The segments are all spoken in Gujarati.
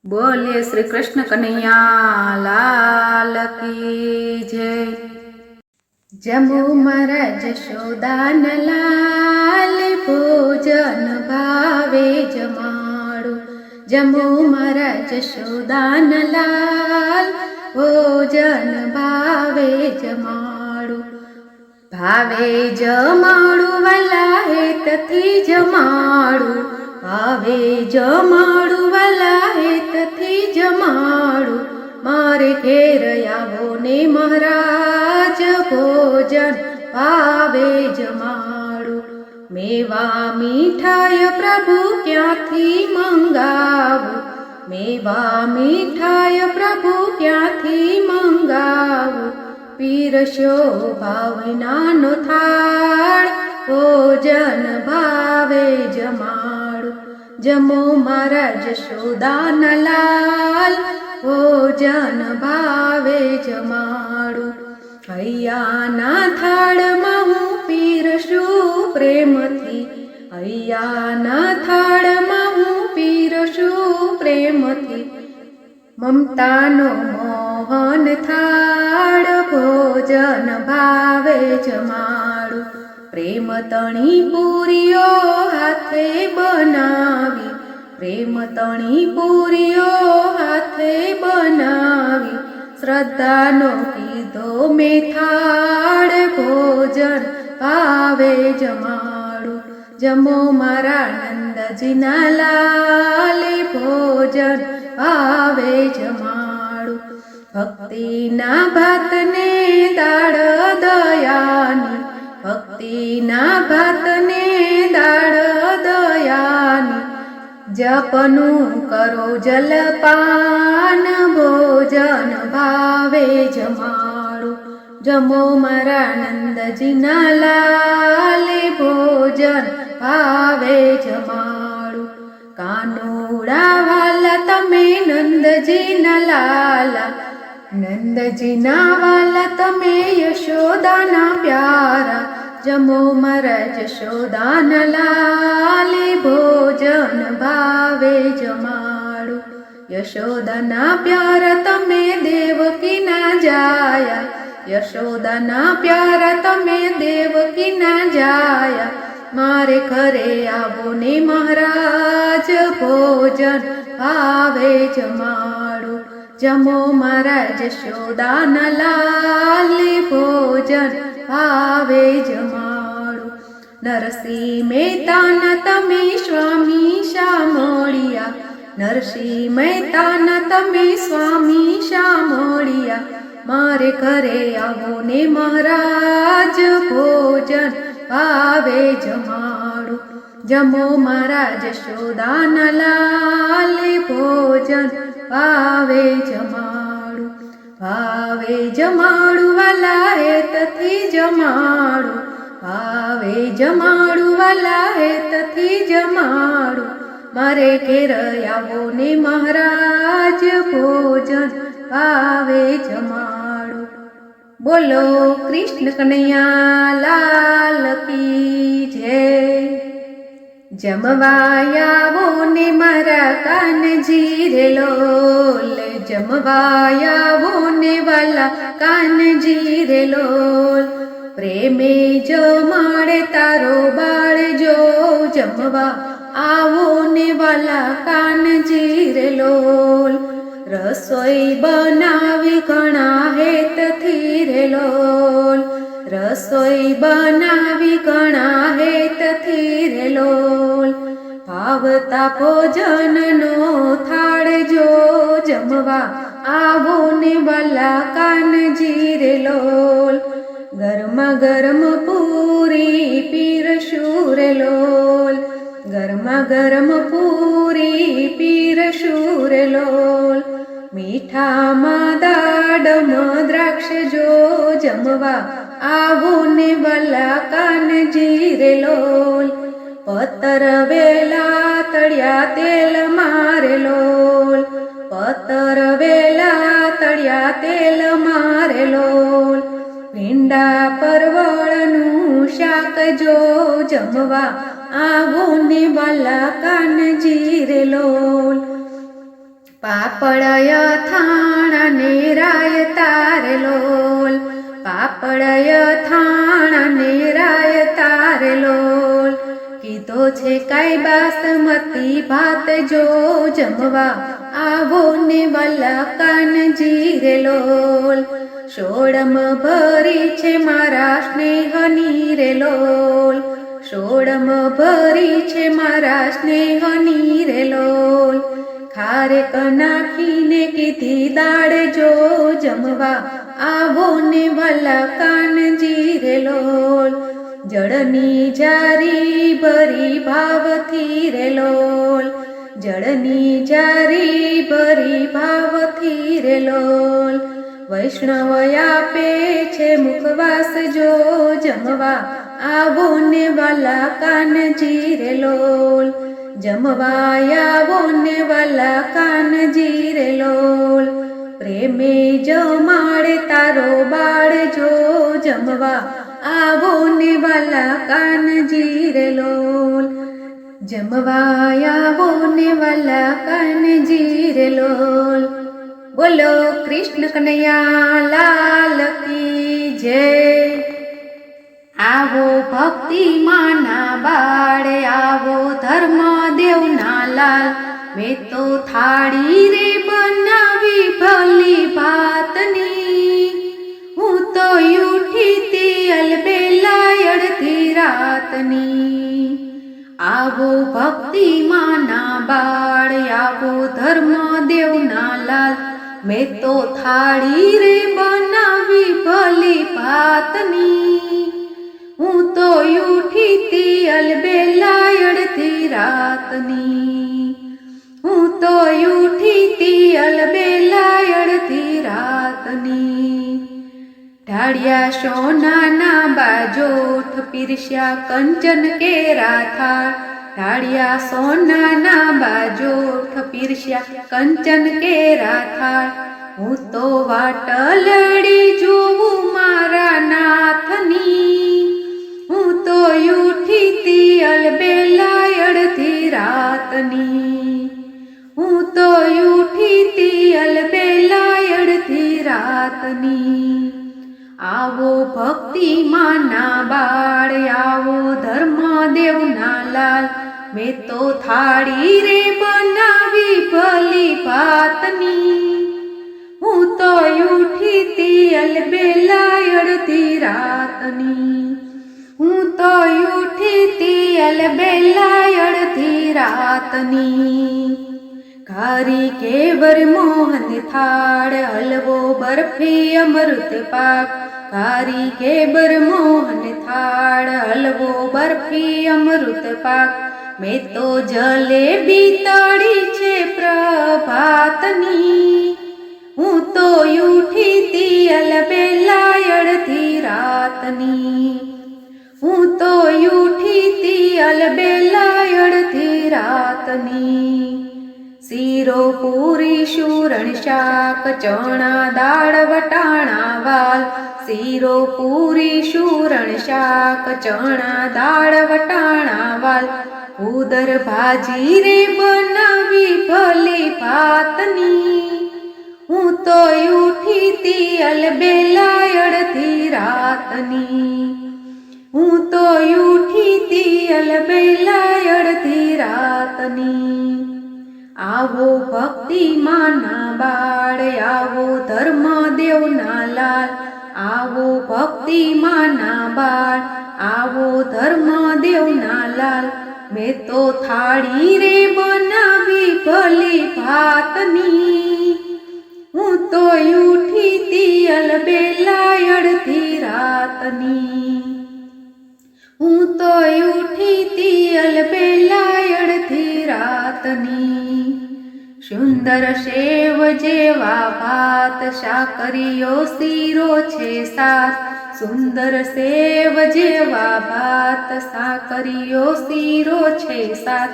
बोलिए श्री कृष्ण कन्हैया लाल की जय। जमू मारा जशोदान लाल भोजन भावे जमाड़ो। जमू मारा जशोदान लाल भोजन भावे जमाड़ो। भावे जमाड़ो वाला है तथी जमाड़ो। भावे जमाड़ो वाला है तथी जमाड़ो। मारे घेर आवो ने महाराज भोजन भावे जमाड़ो। मेवा मीठाई प्रभु क्यांथी मंगावो। मेवा मीठाई प्रभु क्यांथी मंगावो। पीरस्यो भावनानो थाळ भोजन भावे जमाड़ो। जमो मारा जशोदान लाल भोजन भावे जमाड़ो। हૈયાના થાળમાં હું પીરસું પ્રેમથી। હૈયાના થાળમાં હું પીરસું પ્રેમથી। મમતાનો મોહન થાળ ભોજન ભાવે જમાડો। પ્રેમ તણી પૂરીઓ હાથે બનાવી। પ્રેમ તણી પૂરીઓ હાથે બનાવી। શ્રદ્ધાનો કીધો મેં થાળ ભોજન ભાવે જમાડો। જમો મારા નંદજીના લાલે ભોજન ભાવે જમાડો। ભક્તિના ભાતને દાળ દયાની। ભક્તિના ભાતને દાળ દયાની। જપનું કરો જલપાન ભોજન ભાવે જમાડો। જમો મારા નંદજીના લાલે ભોજન ભાવે જમાડો। કાનુડા વાલા તમે નંદજીના લાલા। નંદજીના વાલા તમે યશોદાના પ્યારા। જમો મારા જશોદાના લાલે ભોજન ભાવે જમાડો। યશોદાના પ્યારા તમે દેવકીના જાયા। યશોદાના પ્યારા તમે દેવકીના જાયા। મારે ઘરે આવો ને મહારાજ ભોજન ભાવે જમાડો। જમો મારા જશોદાના લાલે ભોજન ભાવે જમાડો। નરસિંહ મહેતાના તમે સ્વામી શામળિયા। નરસિંહ મહેતાના તમે સ્વામી શામળિયા। મારે ઘરે આવો ને મહારાજ ભોજન ભાવે જમાડો। જમો મારા જશોદાના લાલે ભોજન ભાવે જમાડો। ભાવે જમાડો વાલા હે તથી જમાડો। ભાવે જમાડો વાલા હે તથી જમાડો। મારે ઘેર આવો ને મહારાજ ભોજન ભાવે જમાડો। બોલો કૃષ્ણ કનૈયા લાલ की जय। જમવાયાવો ને મારા કાનજી રે લોલ। જમવાયાવો ને વાલા કાનજી રે લોલ। પ્રેમે જમાડે તારો બાળ જો। જમવા આવો ને વાલા કાનજી રે લોલ। રસોઈ બનાવી ઘણા હેતથી રે લોલ। રસોઈ બનાવી ઘણા હેતથી રે લોલ। ભાવતા ભોજનનો થાળ જો। જમવા આવો ને વાલા કાનજી રે લોલ। ગરમા ગરમ પૂરી પીરસું રે લોલ। ગરમા ગરમ પૂરી પીરસું રે લોલ। મીઠામાં દાડમાં દ્રાક્ષ જો। જમવા આવો ને વાલા કાનજી રે લોલ। પતર વેલા તળિયા તેલ મારે લોલ। પતર વેલા તળિયા તેલ મારે લોલ। ભીંડા પરવળનું શાક જો। જમવા આવો ને વાલા કાનજી રે લોલ। પાપડય થાણા ને રાય તારે લોલ, પાપડય થાણા ને રાય તારે લોલ. કીધો છે કાંઈ બાસમતી ભાત જો જમવા આવો ને વાલા કાનજી રે લોલ. સોડમ ભરી છે મારા સ્નેહની રે લોલ, સોડમ ભરી છે મારા સ્નેહની રે લોલ. ખારેક નાખીને કીધી દાળ જો જમવા આવો ને વાલા કાનજી રે લોલ. જળની જારી ભરી ભાવથી રે લોલ, જળની જારી ભરી ભાવથી રે લોલ. વૈષ્ણવ આપે છે મુખવાસ જો જમવા આવો ને વાલા કાનજી રે લોલ. જમવા આવો ને વાલા કાનજી રે લોલ. પ્રેમે જમાડે તારો બાળ જો જમવા આવો ને વાલા કાનજી રે લોલ. જમવા આવો ને વાલા કાનજી રે લોલ. બોલો કૃષ્ણ કનૈયા લાલ કી જય. આવો ભક્તિ માના બાળે, આવો ધર્મ દેવના લાલ. મેં તો થાળી રે બનાવી ભલી ભાતની, હું તો ઉઠી તી અલબેલા અડધી રાતની. આવો ભક્તિ માના બાળ, આવો ધર્મ દેવના લાલ. મેં તો થાળી રે બનાવી ભલી ભાતની, હું તો ઉઠી તી અલબેલા અડધી રાતની, હું તો ઉઠી તી અલબેલા અડધી રાતની. ઢાળિયા સોનાના બાજોઠ પીરસ્યા કંચન કેરા થાળ, ઢાળિયા સોનાના બાજોઠ પીરસ્યા કંચન કેરા થાળ. હું તો વાટલડી જોઉં મારા નાથની, હું તો ઉઠી તી અલબેલા અડધી રાતની, હું તો ઉઠી તી અલબેલા અડધી રાતની. આવો ભક્તિ માના બાળ, આવો ધર્મ દેવના લાલ. મેં તો થાળી રે બનાવી ભલી ભાતની, હું તો ઉઠી તી અલબેલા અડધી રાતની, હું તો ઉઠી તી અલબેલા અડધી રાતની. ઘારી કેવર મોહન થાળ, હલવો બરફી અમૃત પાક. ઘારી કેબર મોહન થાળ, હલવો બરફી અમૃત પાક. મેં તો જલેબી તળી છે પ્રભાતની, હું તો ઉઠી તી અલબેલા અડધી રાતની, હું તો ઉઠી તી અલબેલા અડધી રાતની. શીરો પૂરી શૂરણ શાક, ચણા દાળ વટાણા વાલ. શીરો પૂરી શૂરણ શાક, ચણા દાળ વટાણા વાલ. ઉદર ભાજી રે બનાવી ભલી ભાતની, હું તો ઉઠી તી અલબેલા અડધી રાતની, હું તો ઉઠી તી અલબેલા અડધી રાતની. આવો ભક્તિ માના બાળ, આવો ધર્મ દેવના લાલ. આવો ભક્તિ માના બાળ, આવો ધર્મ દેવના લાલ. મેં તો થાળી રે બનાવી ભલી ભાતની, હું તો ઉઠી તી અલબેલા અડધી રાતની, હું તો ઉઠી તી અલબેલા અડધી રાતની. સુંદર સેવ જેવા ભાત, સાકરીયો શીરો છે સાત. સુંદર સેવ જેવા ભાત, સાકરીયો શીરો છે સાત.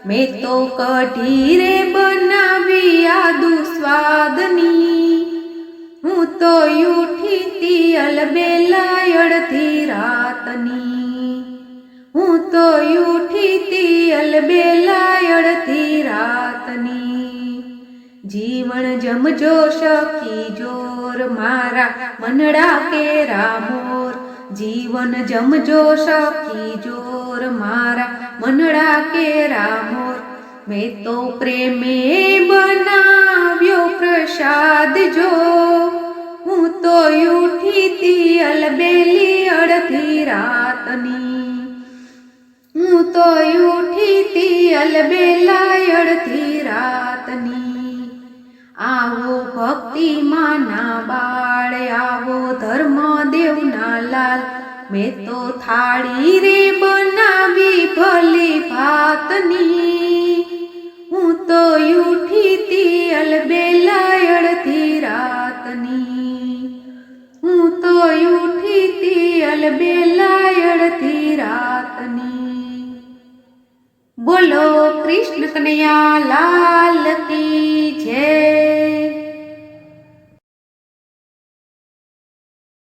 મેં તો કઢી રે બનાવી આદુ સ્વાદની, હું તો ઉઠી તી અલબેલા અડધી રાતની, હું તો ઉઠી તી અલબેલા અડધી રાતની. જીવન જમજો સખી જોર મારા મનડા કેરા મોર જીવન જમજો સખી જોર મારા મનડા કેરા મોર મેં તો પ્રેમે બનાવ્યો પ્રસાદ જો હું તો ઉઠીતી અલબેલી અડધી રાતની હું તો ઉઠીતી અલબેલા અડધી રાતની આવો ભક્તિમાના બાળ આવો ધર્મ દેવના લાલ મેં તો થાળી રે બનાવી ભલી ભાતની હું તો ઉઠીતી અલબેલા અડધી રાતની હું તો ઉઠીતી અલબેલા અડધી રાતની બોલો કૃષ્ણ કનૈયા લાલ કી જય।